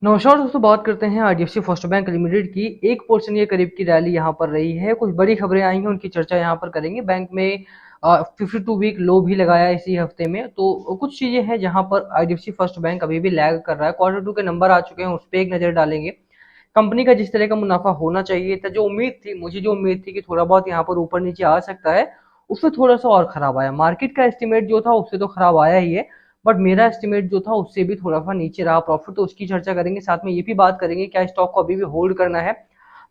नमस्कार दोस्तों, बात करते हैं आईडीएफसी फर्स्ट बैंक लिमिटेड की। 1% के करीब की रैली यहाँ पर रही है। कुछ बड़ी खबरें आई हैं, उनकी चर्चा यहाँ पर करेंगे। बैंक में 52 वीक लो भी लगाया इसी हफ्ते में। तो कुछ चीजें हैं जहाँ पर आईडीएफसी फर्स्ट बैंक अभी भी लैग कर रहा है। Q2 के नंबर आ चुके हैं, उस पर एक नजर डालेंगे। कंपनी का जिस तरह का मुनाफा होना चाहिए था, जो उम्मीद थी, मुझे जो उम्मीद थी कि थोड़ा बहुत यहाँ पर ऊपर नीचे आ सकता है, उससे थोड़ा सा और खराब आया। मार्केट का एस्टिमेट जो था उससे तो खराब आया ही है, बट मेरा एस्टिमेट जो था उससे भी थोड़ा सा नीचे रहा प्रॉफिट। तो उसकी चर्चा करेंगे, साथ में ये भी बात करेंगे क्या स्टॉक को अभी भी होल्ड करना है।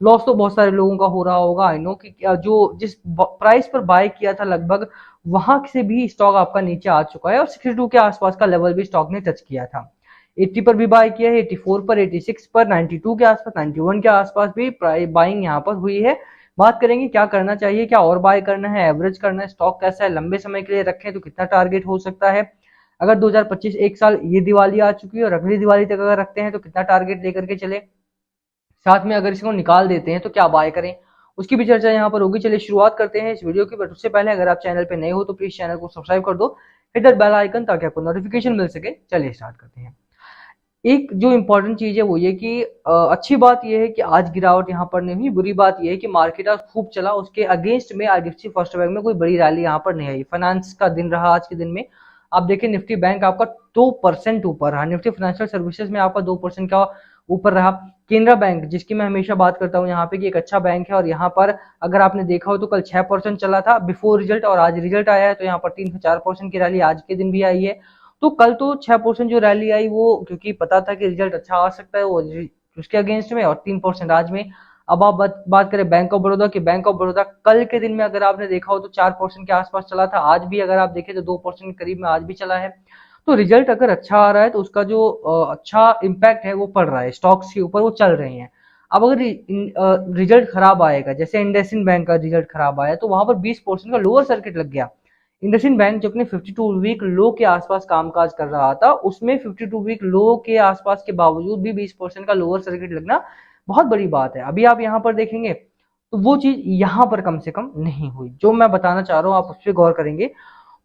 लॉस तो बहुत सारे लोगों का हो रहा होगा, आई नो, कि जो जिस प्राइस पर बाय किया था लगभग वहां से भी स्टॉक आपका नीचे आ चुका है, और 62 के आसपास का लेवल भी स्टॉक ने टच किया था। 80 पर भी बाय किया है, 84 पर, 86 पर, 92 के आसपास, 91 के आसपास भी बाइंग यहाँ पर हुई है। बात करेंगे क्या करना चाहिए, क्या और बाय करना है, एवरेज करना है, स्टॉक कैसा है, लंबे समय के लिए रखें तो कितना टारगेट हो सकता है। अगर 2025 एक साल, ये दिवाली आ चुकी है और अगली दिवाली तक अगर रखते हैं तो कितना टारगेट लेकर के चले। साथ में अगर इसको निकाल देते हैं तो क्या बाय करें, उसकी भी चर्चा यहाँ पर होगी। चलिए शुरुआत करते हैं इस वीडियो की। बट उससे पहले अगर आप चैनल पे नए हो तो प्लीज चैनल को सब्सक्राइब कर दो, हिट दैट बेल आइकन, ताकि आपको नोटिफिकेशन मिल सके। चलिए स्टार्ट करते हैं। एक जो इम्पोर्टेंट चीज है वो ये कि अच्छी बात ये है कि आज गिरावट यहाँ पर नहीं हुई। बुरी बात ये है कि मार्केट आज खूब चला, उसके अगेंस्ट में आईडीएफसी फर्स्ट बैंक में कोई बड़ी रैली यहाँ पर नहीं आई। फाइनेंस का दिन रहा आज के दिन में। आप देखिए, निफ्टी बैंक आपका 2% ऊपर रहा, निफ्टी फाइनेंशियल सर्विसेज में आपका 2% का ऊपर रहा। केनरा बैंक, जिसकी मैं हमेशा बात करता हूँ यहाँ पे कि एक अच्छा बैंक है, और यहाँ पर अगर आपने देखा हो तो कल 6% चला था बिफोर रिजल्ट, और आज रिजल्ट आया है तो यहाँ पर 3 से 4% की रैली आज के दिन भी आई है। तो कल तो 6% जो रैली आई वो क्योंकि पता था कि रिजल्ट अच्छा आ सकता है, वो उसके अगेंस्ट में, और 3% आज में। अब आप बात करें बैंक ऑफ बड़ौदा की। बैंक ऑफ बड़ौदा कल के दिन में अगर आपने देखा हो तो 4% के आसपास चला था। आज भी अगर आप देखें तो 2% के करीब में आज भी चला है। तो रिजल्ट अगर अच्छा आ रहा है तो उसका जो अच्छा इम्पैक्ट है वो पड़ रहा है स्टॉक्स के ऊपर, वो चल रहे हैं। अब अगर रिजल्ट खराब आएगा, जैसे इंडसइंड बैंक का रिजल्ट खराब आया तो वहां पर 20% का लोअर सर्किट लग गया। इंडसइंड बैंक जो अपने 52 वीक लो के आसपास कामकाज कर रहा था, उसमें 52 वीक लो के आसपास के बावजूद भी 20% का लोअर सर्किट लगना बहुत बड़ी बात है। अभी आप यहाँ पर देखेंगे तो वो चीज यहाँ पर कम से कम नहीं हुई। जो मैं बताना चाह रहा हूँ आप उस पर गौर करेंगे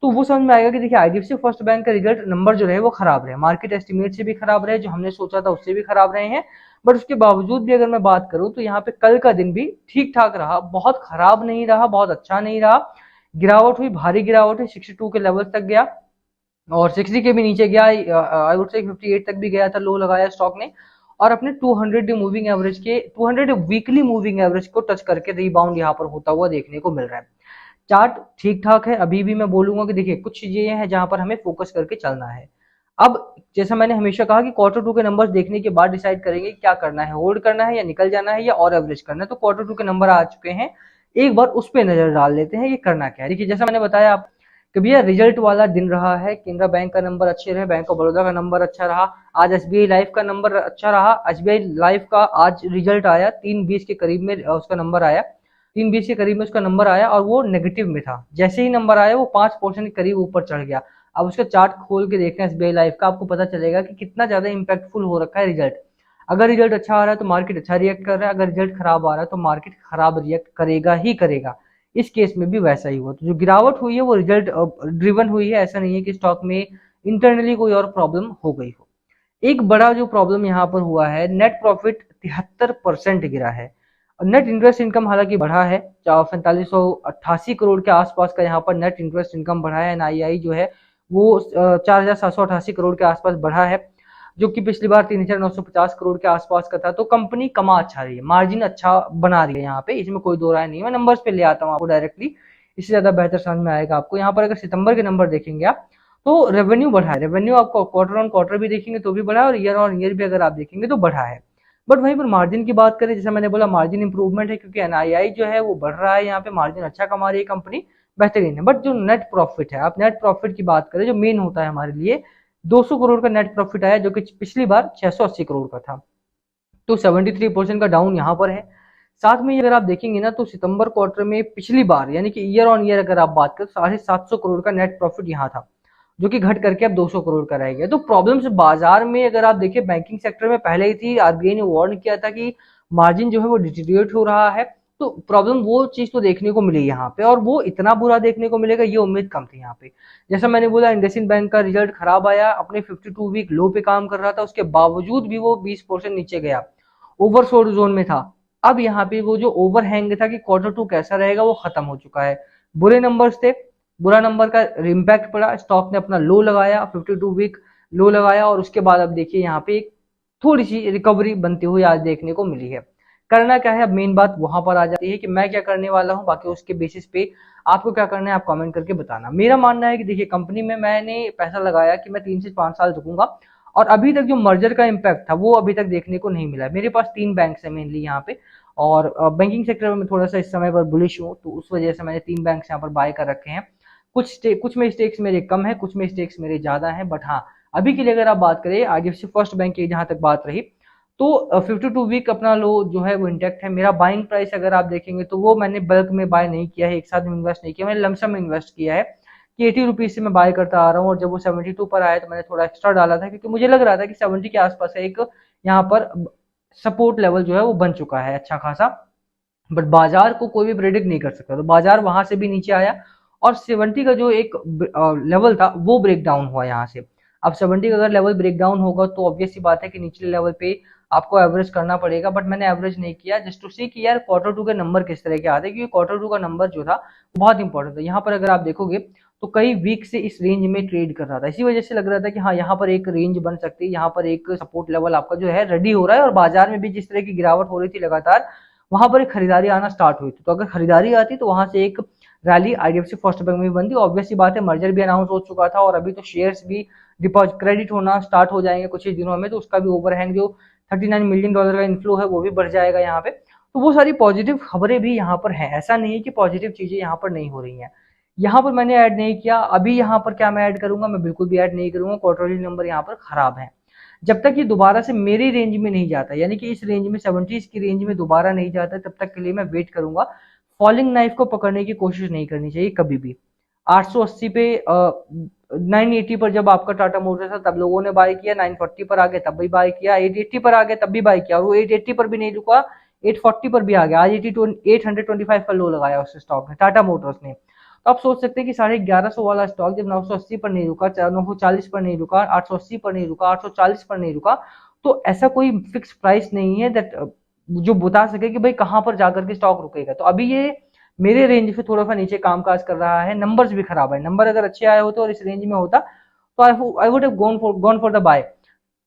तो वो समझ में आएगा कि देखिए, आईडीएफसी फर्स्ट बैंक का रिजल्ट नंबर जो रहे वो खराब रहे, मार्केट एस्टिमेट से भी खराब रहे, जो हमने सोचा था उससे भी खराब रहे हैं। बट उसके बावजूद भी अगर मैं बात करूं तो यहाँ पे कल का दिन भी ठीक ठाक रहा, बहुत खराब नहीं रहा, बहुत अच्छा नहीं रहा। गिरावट हुई, भारी गिरावट है, 62 के लेवल तक गया और 60 के भी नीचे गया। आई वुड से 58 तक भी गया था, लो लगाया स्टॉक ने, और अपने 200 मूविंग एवरेज के, 200 वीकली मूविंग एवरेज को टच करके रिबाउंड यहाँ पर होता हुआ देखने को मिल रहा है। चार्ट ठीक ठाक है। अभी भी मैं बोलूंगा कि देखिए, कुछ चीजें हैं जहां पर हमें फोकस करके चलना है। अब जैसा मैंने हमेशा कहा कि Q2 के नंबर्स देखने के बाद डिसाइड करेंगे क्या करना है, होल्ड करना है या निकल जाना है या और एवरेज करना है। तो Q2 के नंबर आ चुके हैं, एक बार उस पर नजर डाल लेते हैं, ये करना क्या है। देखिए, जैसा मैंने बताया आप कि भैया रिजल्ट वाला दिन रहा है। केनरा बैंक का नंबर अच्छे रहे, बैंक ऑफ बड़ौदा का नंबर अच्छा रहा, आज एसबीआई लाइफ का नंबर अच्छा रहा। एसबीआई लाइफ का आज रिजल्ट आया, 320 के करीब में उसका नंबर आया, 320 के करीब में उसका नंबर आया, और वो नेगेटिव में था। जैसे ही नंबर आया वो 5% के करीब ऊपर चढ़ गया। अब उसका चार्ट खोल के देखें एसबीआई लाइफ का, आपको पता चलेगा कि कितना ज्यादा इंपैक्टफुल हो रखा है रिजल्ट। अगर रिजल्ट अच्छा आ रहा है तो मार्केट अच्छा रिएक्ट कर रहा है, अगर रिजल्ट खराब आ रहा है तो मार्केट खराब रिएक्ट करेगा ही करेगा। इस केस में भी वैसा ही हुआ। तो जो गिरावट हुई है वो रिजल्ट ड्रिवन हुई है, ऐसा नहीं है कि स्टॉक में इंटरनली कोई और प्रॉब्लम हो गई हो। एक बड़ा जो प्रॉब्लम यहाँ पर हुआ है, नेट प्रॉफिट 73% गिरा है। नेट इंटरेस्ट इनकम हालांकि बढ़ा है, 4588 करोड़ के आसपास का यहाँ पर नेट इंटरेस्ट इनकम बढ़ा है। एनआईआई जो है वो 4788 करोड़ के आसपास बढ़ा है, जो कि पिछली बार 3950 करोड़ के आसपास का था। तो कंपनी कमा अच्छा रही है, मार्जिन अच्छा बना रही है यहाँ पे, इसमें कोई दो राय नहीं है। मैं नंबर्स पे ले आता हूँ आपको डायरेक्टली, इससे ज्यादा बेहतर समझ में आएगा आपको। यहाँ पर अगर सितंबर के नंबर देखेंगे आप तो रेवेन्यू बढ़ा है, रेवेन्यू आपको क्वार्टर ऑन क्वार्टर भी देखेंगे तो भी बढ़ा है, और ईयर ऑन ईयर भी अगर आप देखेंगे तो बढ़ा है। बट वहीं पर मार्जिन की बात करें, जैसा मैंने बोला, मार्जिन इंप्रूवमेंट है क्योंकि एनआईआई जो है वो बढ़ रहा है, यहाँ पे मार्जिन अच्छा कमा रही है कंपनी, बेहतरीन है। बट जो नेट प्रॉफिट है, आप नेट प्रॉफिट की बात करें जो मेन होता है हमारे लिए, 200 करोड़ का नेट प्रॉफिट आया, जो कि पिछली बार 680 करोड़ का था। तो 73% का डाउन यहाँ पर है। साथ में अगर आप देखेंगे ना तो सितंबर क्वार्टर में पिछली बार, यानी कि ईयर ऑन ईयर अगर आप बात करें, 750 करोड़ का नेट प्रॉफिट यहाँ था, जो कि घट करके अब 200 करोड़ का रह गया। तो प्रॉब्लम्स बाजार में अगर आप देखिए, बैंकिंग सेक्टर में पहले ही थी, आरबीआई ने वार्न किया था कि मार्जिन जो है वो डिटीरिएट हो रहा है, तो प्रॉब्लम वो चीज तो देखने को मिली यहाँ पे, और वो इतना बुरा देखने को मिलेगा ये उम्मीद कम थी यहाँ पे। जैसा मैंने बोला, इंडसइंड बैंक का रिजल्ट खराब आया, अपने 52 वीक लो पे काम कर रहा था, उसके बावजूद भी वो 20% नीचे गया, ओवरसोल्ड जोन में था। अब यहाँ पे वो जो ओवरहैंग था कि क्वार्टर टू कैसा रहेगा वो खत्म हो चुका है। बुरे नंबर्स थे, बुरा नंबर का इम्पैक्ट पड़ा, स्टॉक ने अपना लो लगाया, 52 वीक लो लगाया, और उसके बाद अब देखिए यहाँ पे एक थोड़ी सी रिकवरी बनती हुई आज देखने को मिली है। करना क्या है, अब मेन बात वहां पर आ जाती है कि मैं क्या करने वाला हूं, बाकी उसके बेसिस पे आपको क्या करना है आप कमेंट करके बताना। मेरा मानना है कि देखिए, कंपनी में मैंने पैसा लगाया कि मैं 3 से 5 साल रुकूंगा, और अभी तक जो मर्जर का इम्पैक्ट था वो अभी तक देखने को नहीं मिला। मेरे पास 3 बैंक है मेनली यहाँ पे, और बैंकिंग सेक्टर में थोड़ा सा इस समय पर बुलिश हूँ, तो उस वजह से मैंने 3 बैंक यहाँ पर बाय कर रखे हैं। कुछ में स्टेक्स मेरे कम है, कुछ में स्टेक्स मेरे ज्यादा है, बट हाँ, अभी के लिए अगर आप बात करें आईडीएफसी फर्स्ट बैंक की जहां तक बात रही, तो 52 वीक अपना लो जो है वो इंटेक्ट है। मेरा बाइंग प्राइस अगर आप देखेंगे तो वो मैंने बल्क में बाय नहीं किया है, एक साथ में इन्वेस्ट नहीं किया, मैंने लमसम में इन्वेस्ट किया है कि 80 रुपीज से मैं बाय करता आ रहा हूँ, और जब वो 72 पर आया तो मैंने थोड़ा एक्स्ट्रा डाला था, क्योंकि मुझे लग रहा था कि 70 के आसपास एक यहाँ पर सपोर्ट लेवल जो है वो बन चुका है अच्छा खासा। बट बाजार को कोई भी प्रेडिक्ट नहीं कर सकता, तो बाजार वहां से भी नीचे आया, और 70 का जो एक लेवल था वो ब्रेक डाउन हुआ यहाँ से। अब 70 का अगर लेवल ब्रेक डाउन होगा तो ऑब्वियस सी बात है कि निचले लेवल पे आपको एवरेज करना पड़ेगा, बट मैंने एवरेज नहीं किया, जस्ट टू सी कि यार क्वार्टर टू के नंबर किस तरह के आते हैं, क्योंकि क्वार्टर टू का नंबर जो था वो बहुत इंपॉर्टेंट था। यहाँ पर अगर आप देखोगे तो कई वीक से इस रेंज में ट्रेड कर रहा था, इसी वजह से लग रहा था कि हाँ यहाँ पर एक रेंज बन सकती है, यहाँ पर एक सपोर्ट लेवल आपका जो है रेडी हो रहा है, और बाजार में भी जिस तरह की गिरावट हो रही थी लगातार, वहां पर एक खरीदारी आना स्टार्ट हुई थी। तो अगर खरीदारी आती तो वहां से एक रैली आईडीएफसी फर्स्ट बैंक में भी बनती। ऑब्वियस सी बात है, मर्जर भी अनाउंस हो चुका था, और अभी तो शेयर्स भी डिपॉजिट क्रेडिट होना स्टार्ट हो जाएंगे कुछ ही दिनों में, तो उसका भी ओवरहैंग जो $39 मिलियन का इन्फ्लो है वो भी बढ़ जाएगा यहाँ पे। तो वो सारी पॉजिटिव खबरें भी यहाँ पर है, ऐसा नहीं है कि पॉजिटिव चीजें यहाँ पर नहीं हो रही हैं। यहाँ पर मैंने ऐड नहीं किया, अभी यहाँ पर क्या मैं ऐड करूंगा, मैं बिल्कुल भी ऐड नहीं करूंगा, क्वार्टरली नंबर यहाँ पर खराब है। जब तक ये दोबारा से मेरी रेंज में नहीं जाता, यानी कि इस रेंज में 70s की रेंज में दोबारा नहीं जाता, तब तक के लिए मैं वेट करूंगा। फॉलिंग नाइफ को पकड़ने की कोशिश नहीं करनी चाहिए कभी भी। 880 पे 980 पर जब आपका टाटा मोटर्स था तब लोगों ने बाय किया, 940 पर आ गया तब भी बाय किया, 880 पर आ गया तब भी बाय किया, और वो 880 पर भी नहीं रुका, 840 पर भी आ गया। आज 825 का लो लगाया उस स्टॉक ने, टाटा मोटर्स ने। तो आप सोच सकते हैं कि 1150 वाला स्टॉक जब 980 पर नहीं रुका, 940 पर नहीं रुका, 880 पर नहीं रुका, 840 पर नहीं रुका, तो ऐसा कोई फिक्स प्राइस नहीं है दैट जो बता सके कि भाई कहां पर जाकर के स्टॉक रुकेगा। तो अभी ये मेरे रेंज से थोड़ा सा नीचे कामकाज कर रहा है, नंबर्स भी खराब है, नंबर अगर अच्छे आए होते और इस रेंज में होता तो I would have gone for the buy.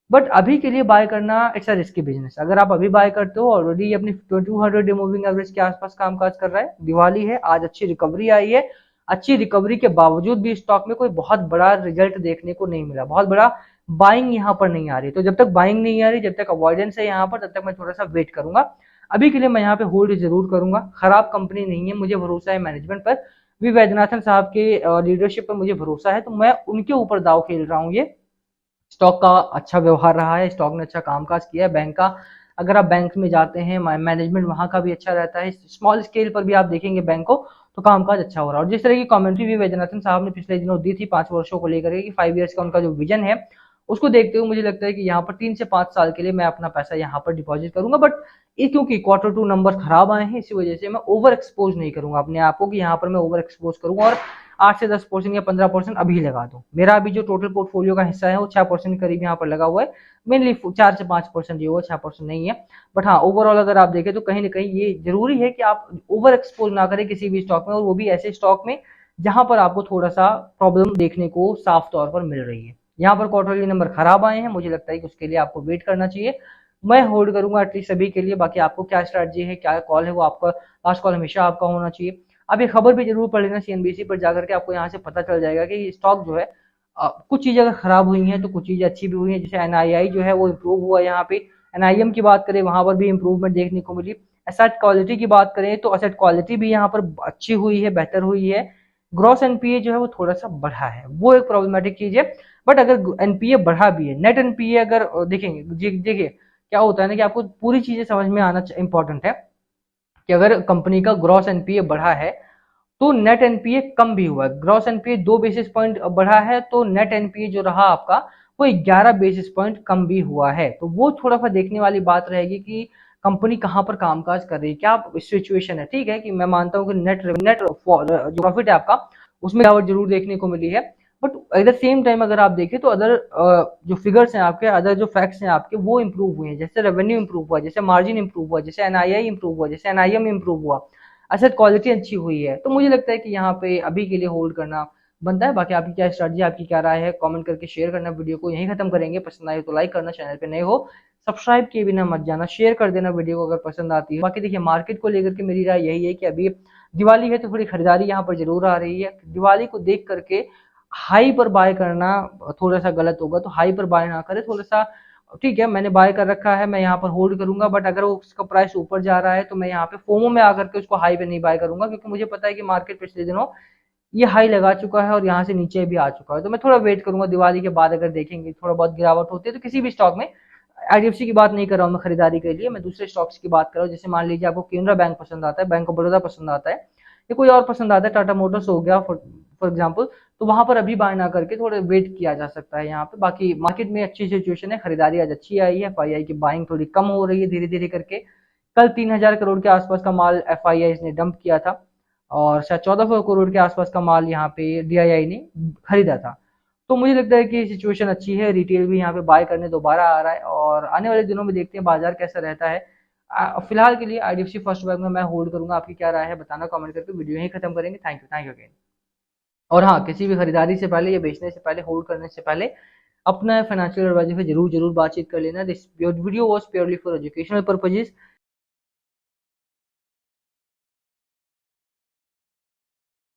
But अभी के लिए बाय करना इट्स अ रिस्की बिजनेस। अगर आप अभी बाय करते हो, ऑलरेडी अपनी 200 डे मूविंग एवरेज के आसपास कामकाज कर रहा है, दिवाली है, आज अच्छी रिकवरी आई है, अच्छी रिकवरी के बावजूद भी स्टॉक में कोई बहुत बड़ा रिजल्ट देखने को नहीं मिला, बहुत बड़ा बाइंग यहाँ पर नहीं आ रही। तो जब तक बाइंग नहीं आ रही, जब तक अवॉइडेंस है यहाँ पर, तब तक मैं थोड़ा सा वेट करूंगा। अभी के लिए मैं यहाँ पे होल्ड जरूर करूंगा, खराब कंपनी नहीं है, मुझे भरोसा है मैनेजमेंट पर, वी वैद्यनाथन साहब के लीडरशिप पर मुझे भरोसा है, तो मैं उनके ऊपर दाव खेल रहा हूँ। ये स्टॉक का अच्छा व्यवहार रहा है, स्टॉक ने अच्छा कामकाज किया है, बैंक का अगर आप बैंक में जाते हैं मैनेजमेंट वहां का भी अच्छा रहता है, स्मॉल स्केल पर भी आप देखेंगे बैंक को तो कामकाज अच्छा हो रहा है। और जिस तरह की कमेंट्री भी वैद्यनाथन साहब ने पिछले दिनों दी थी 5 वर्षों को लेकर के, 5 ईयर्स का उनका जो विजन है, उसको देखते हुए मुझे लगता है कि यहाँ पर 3 से 5 साल के लिए मैं अपना पैसा यहाँ पर डिपॉजिट करूंगा। बट ये क्योंकि क्वार्टर टू नंबर खराब आए हैं, इसी वजह से मैं ओवर एक्सपोज नहीं करूंगा अपने आप को कि यहाँ पर मैं ओवर एक्सपोज करूंगा और 8 से 10% या 15% अभी लगा दूं। मेरा अभी जो टोटल पोर्टफोलियो का हिस्सा है वो 6% करीब यहाँ पर लगा हुआ है, मेनली 4 से 5% ये हुआ, 6% नहीं है। बट हाँ, ओवरऑल अगर आप देखें तो कहीं ना कहीं ये जरूरी है कि आप ओवर एक्सपोज ना करें किसी भी स्टॉक में, और वो भी ऐसे स्टॉक में जहां पर आपको थोड़ा सा प्रॉब्लम देखने को साफ तौर पर मिल रही है। यहाँ पर क्वार्टरली नंबर खराब आए हैं, मुझे लगता है कि उसके लिए आपको वेट करना चाहिए। मैं होल्ड करूंगा एटलीस्ट सभी के लिए। बाकी आपको क्या स्ट्रैटेजी है, क्या कॉल है, वो आपका लास्ट कॉल हमेशा आपका होना चाहिए। अब ये खबर भी जरूर पढ़ लेना सीएनबीसी पर जाकर के, आपको यहाँ से पता चल जाएगा कि स्टॉक जो है कुछ चीजें अगर खराब हुई हैं तो कुछ चीजें अच्छी भी हुई हैं। जैसे एनआईआई जो है वो इम्प्रूव हुआ, यहाँ पे एनआईएम की बात करें वहां पर भी इंप्रूवमेंट देखने को मिली। एसेट क्वालिटी की बात करें तो एसेट क्वालिटी भी यहाँ पर अच्छी हुई है, बेहतर हुई है। ग्रॉस एनपीए जो है वो थोड़ा सा बढ़ा है, वो एक प्रॉब्लमेटिक चीज है। बट अगर एनपीए बढ़ा भी है, नेट एनपीए अगर देखेंगे, देखिए क्या होता है ना कि आपको पूरी चीजें समझ में आना इंपॉर्टेंट है कि अगर कंपनी का ग्रॉस एनपीए बढ़ा है तो नेट एनपीए कम भी हुआ है। ग्रॉस एनपीए 2 बेसिस पॉइंट बढ़ा है तो नेट एनपीए जो रहा आपका वो 11 बेसिस पॉइंट कम भी हुआ है। तो वो थोड़ा सा देखने वाली बात रहेगी कि कंपनी कहाँ पर कामकाज कर रही है, क्या सिचुएशन है। ठीक है कि मैं मानता हूँ कि नेट जो प्रॉफिट है आपका उसमें गिरावट जरूर देखने को मिली है, but at the same time अगर आप देखें तो अदर जो फिगर्स हैं आपके, अदर जो फैक्ट्स हैं आपके, वो इंप्रूव हुए हैं। जैसे रेवेन्यू इंप्रूव हुआ, जैसे मार्जिन इंप्रूव हुआ, जैसे एनआईआई इंप्रूव हुआ, जैसे एनआईएम इंप्रूव हुआ, एसेट क्वालिटी अच्छी हुई है। तो मुझे लगता है कि यहाँ पे अभी के लिए होल्ड करना बनता है। बाकी आपकी क्या स्ट्रेटजी, आपकी क्या राय है, कमेंट करके शेयर करना। वीडियो को यहीं खत्म करेंगे। पसंद आए तो लाइक करना, चैनल पे नए हो सब्सक्राइब किए बिना मत जाना, शेयर कर देना वीडियो को अगर पसंद आती है। बाकी देखिए मार्केट को लेकर के मेरी राय यही है कि अभी दिवाली है तो थोड़ी खरीदारी यहाँ पर जरूर आ रही है। दिवाली को देख करके हाई पर बाय करना थोड़ा सा गलत होगा, तो हाई पर बाय ना करें। थोड़ा सा ठीक है, मैंने बाय कर रखा है, मैं यहाँ पर होल्ड करूंगा, बट अगर वो उसका प्राइस ऊपर जा रहा है तो मैं यहाँ पे फोमो में आकर के उसको हाई पे नहीं बाय करूंगा, क्योंकि मुझे पता है कि मार्केट पिछले दिनों ये हाई लगा चुका है और यहाँ से नीचे भी आ चुका है। तो मैं थोड़ा वेट करूंगा, दिवाली के बाद अगर देखेंगे थोड़ा बहुत गिरावट होती है तो किसी भी स्टॉक में, आईडीएफसी की बात नहीं कर रहा हूँ मैं खरीदारी के लिए, मैं दूसरे स्टॉक्स की बात कर रहा हूँ। जैसे मान लीजिए आपको केनरा बैंक पसंद आता है, बैंक ऑफ बड़ौदा पसंद आता है, या कोई और पसंद आता है, टाटा मोटर्स हो गया फॉर एग्जाम्पल, तो वहां पर अभी बाय ना करके थोड़े वेट किया जा सकता है यहाँ पे। बाकी मार्केट में अच्छी सिचुएशन है, खरीदारी आज अच्छी आई है, एफआईआई की बाइंग थोड़ी कम हो रही है धीरे धीरे करके। कल 3000 करोड़ के आसपास का माल एफआईआई ने डंप किया था, और शायद 1400 करोड़ के आसपास का माल यहाँ पे डीआईआई ने खरीदा था। तो मुझे लगता है कि सिचुएशन अच्छी है, रिटेल भी यहाँ पे बाय करने दोबारा आ रहा है, और आने वाले दिनों में देखते हैं बाजार कैसा रहता है। फिलहाल के लिए आईडीएफसी फर्स्ट बैंक में मैं होल्ड करूंगा। आपकी क्या राय है बताना कमेंट करके। वीडियो यहीं खत्म करेंगे। Thank you again. और हाँ, किसी भी खरीदारी से पहले या बेचने से पहले, होल्ड करने से पहले अपना फाइनेंशियल एडवाइजर से जरूर जरूर बातचीत कर लेना। This video was purely for educational purposes.